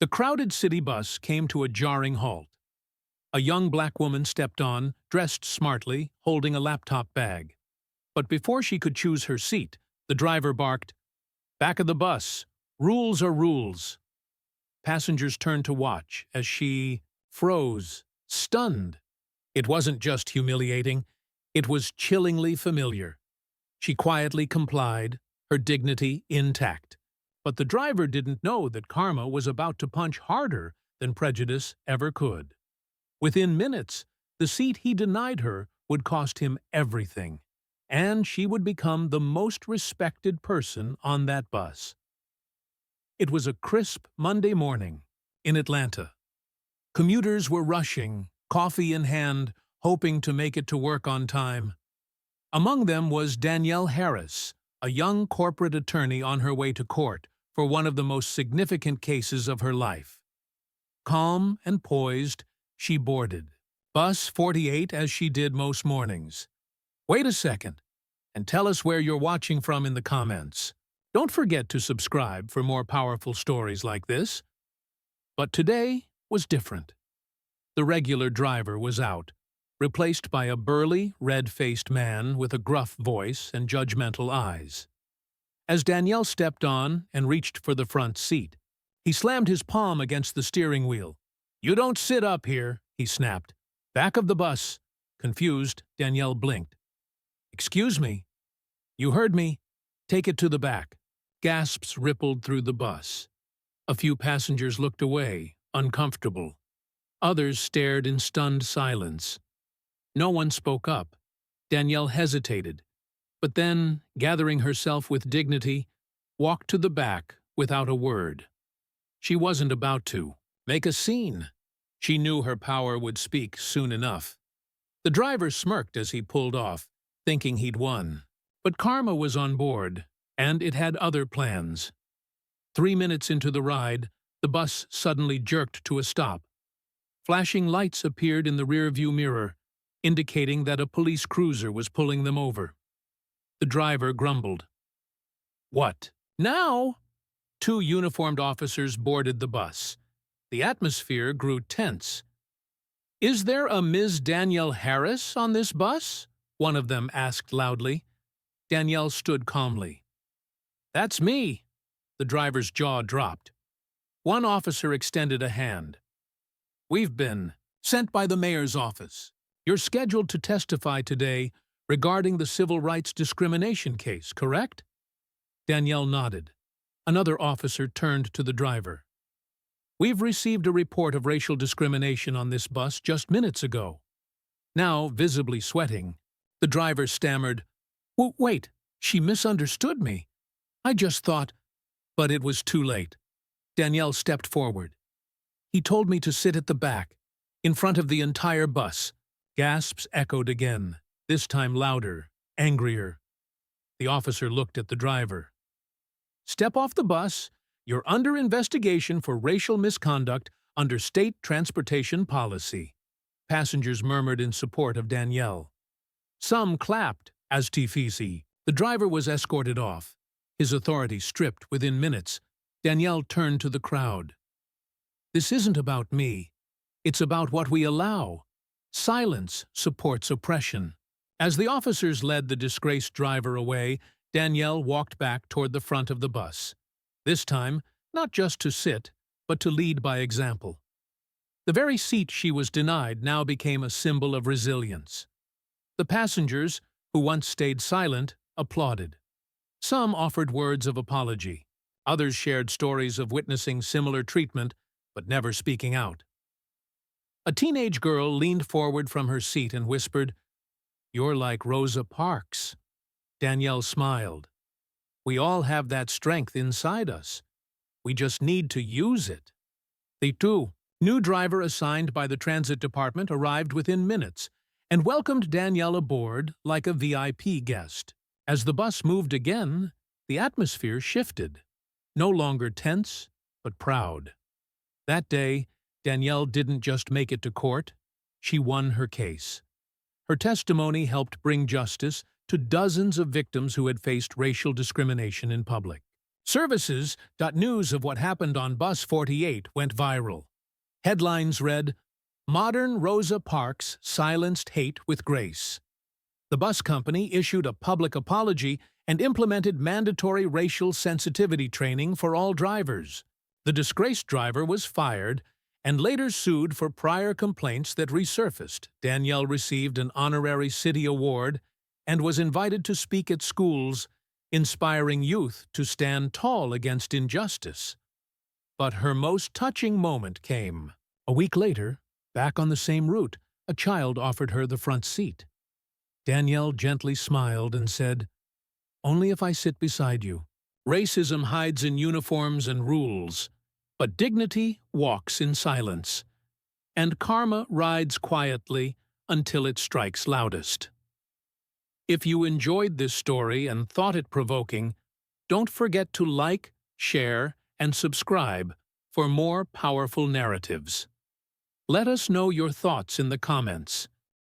The crowded city bus came to a jarring halt. A young black woman stepped on, dressed smartly, holding a laptop bag. But before she could choose her seat, the driver barked, "Back of the bus! Rules are rules!" Passengers turned to watch as she froze, stunned. It wasn't just humiliating, it was chillingly familiar. She quietly complied, her dignity intact. But the driver didn't know that karma was about to punch harder than prejudice ever could. Within minutes, the seat he denied her would cost him everything, and she would become the most respected person on that bus. It was a crisp Monday morning in Atlanta. Commuters were rushing, coffee in hand, hoping to make it to work on time. Among them was Danielle Harris, a young corporate attorney on her way to court for one of the most significant cases of her life. Calm and poised, she boarded Bus 48 as she did most mornings. Wait a second, and tell us where you're watching from in the comments. Don't forget to subscribe for more powerful stories like this. But today was different. The regular driver was out, replaced by a burly, red-faced man with a gruff voice and judgmental eyes. As Danielle stepped on and reached for the front seat, he slammed his palm against the steering wheel. "You don't sit up here," he snapped. "Back of the bus." Confused, Danielle blinked. "Excuse me." "You heard me. Take it to the back." Gasps rippled through the bus. A few passengers looked away, uncomfortable. Others stared in stunned silence. No one spoke up. Danielle hesitated, but then, gathering herself with dignity, walked to the back without a word. She wasn't about to make a scene. She knew her power would speak soon enough. The driver smirked as he pulled off, thinking he'd won. But karma was on board, and it had other plans. 3 minutes into the ride, the bus suddenly jerked to a stop. Flashing lights appeared in the rearview mirror, indicating that a police cruiser was pulling them over. The driver grumbled. "What now?" 2 uniformed officers boarded the bus. The atmosphere grew tense. "Is there a Ms. Danielle Harris on this bus?" one of them asked loudly. Danielle stood calmly. "That's me." The driver's jaw dropped. One officer extended a hand. "We've been sent by the mayor's office. You're scheduled to testify today regarding the civil rights discrimination case, correct?" Danielle nodded. Another officer turned to the driver. "We've received a report of racial discrimination on this bus just minutes ago." Now, visibly sweating, the driver stammered, Wait, she misunderstood me. I just thought—" But it was too late. Danielle stepped forward. "He told me to sit at the back, in front of the entire bus." Gasps echoed again, this time louder, angrier. The officer looked at the driver. "Step off the bus. You're under investigation for racial misconduct under state transportation policy." Passengers murmured in support of Danielle. Some clapped as Tifisi. The driver was escorted off, his authority stripped within minutes. Danielle turned to the crowd. "This isn't about me. It's about what we allow. Silence supports oppression." As the officers led the disgraced driver away, Danielle walked back toward the front of the bus. This time, not just to sit, but to lead by example. The very seat she was denied now became a symbol of resilience. The passengers, who once stayed silent, applauded. Some offered words of apology. Others shared stories of witnessing similar treatment, but never speaking out. A teenage girl leaned forward from her seat and whispered, "You're like Rosa Parks." Danielle smiled. "We all have that strength inside us. We just need to use it." The new driver assigned by the transit department arrived within minutes and welcomed Danielle aboard like a VIP guest. As the bus moved again, the atmosphere shifted. No longer tense, but proud. That day, Danielle didn't just make it to court, she won her case. Her testimony helped bring justice to dozens of victims who had faced racial discrimination in public. Services.news of what happened on Bus 48 went viral. Headlines read, "Modern Rosa Parks silenced hate with grace." The bus company issued a public apology and implemented mandatory racial sensitivity training for all drivers. The disgraced driver was fired and later sued for prior complaints that resurfaced. Danielle received an honorary city award and was invited to speak at schools, inspiring youth to stand tall against injustice. But her most touching moment came. A week later, back on the same route, a child offered her the front seat. Danielle gently smiled and said, "Only if I sit beside you." Racism hides in uniforms and rules, but dignity walks in silence, and karma rides quietly until it strikes loudest. If you enjoyed this story and thought it provoking, don't forget to like, share, and subscribe for more powerful narratives. Let us know your thoughts in the comments.